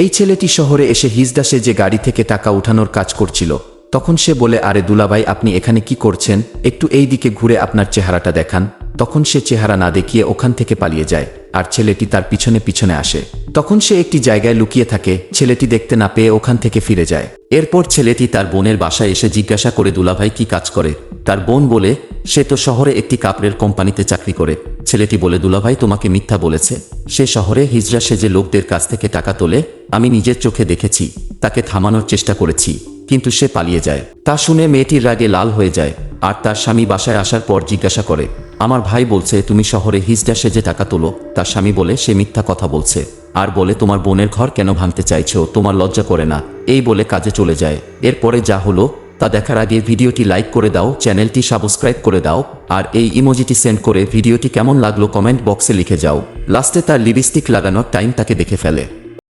এই ছেলেটি শহরে এসে হিজড়া সেজে গাড়ি থেকে টাকা উঠানোর কাজ করছিল। তখন সে বলে, আরে দুলাভাই, আপনি এখানে কি করছেন? একটু এই দিকে ঘুরে আপনার চেহারাটা দেখান। তখন সে চেহারা না দেখিয়ে ওখান থেকে পালিয়ে যায়, আর ছেলেটি তার পিছনে পিছনে আসে। তখন সে একটি জায়গায় লুকিয়ে থাকে, ছেলেটি দেখতে না পেয়ে ওখান থেকে ফিরে যায়। এরপর ছেলেটি তার বোনের বাসায় এসে জিজ্ঞাসা করে, দুলাভাই কি কাজ করে? তার বোন বলে, সে তো শহরে একটি কাপড়ের কোম্পানিতে চাকরি করে। ছেলেটি বলে, দুলাভাই তোমাকে মিথ্যা বলেছে। সে শহরে হিজড়া সেজে লোকদের কাছ থেকে টাকা তোলে। আমি নিজের চোখে দেখেছি, তাকে থামানোর চেষ্টা করেছি, কিন্তু সে পালিয়ে যায়। তা শুনে মেয়েটির রাগে লাল হয়ে যায়, আর তার স্বামী বাসায় আসার পর জিজ্ঞাসা করে, আমার ভাই বলছে তুমি শহরে হিজড়া সেজে টাকা তোলো। তার স্বামী বলে, সে মিথ্যা কথা বলছে, আর বলে তোমার বোনের ঘর কেন ভাঙতে চাইছো, তোমার লজ্জা করে না? এই বলে কাজে চলে যায়। এরপরে যা হলো তা দেখার আগে ভিডিওটি লাইক করে দাও, চ্যানেলটি সাবস্ক্রাইব করে দাও, আর এই ইমোজিটি সেন্ড করে ভিডিওটি কেমন লাগলো কমেন্ট বক্সে লিখে যাও। লাস্টে তার লিপস্টিক লাগানোর টাইম তাকে দেখে ফেলে।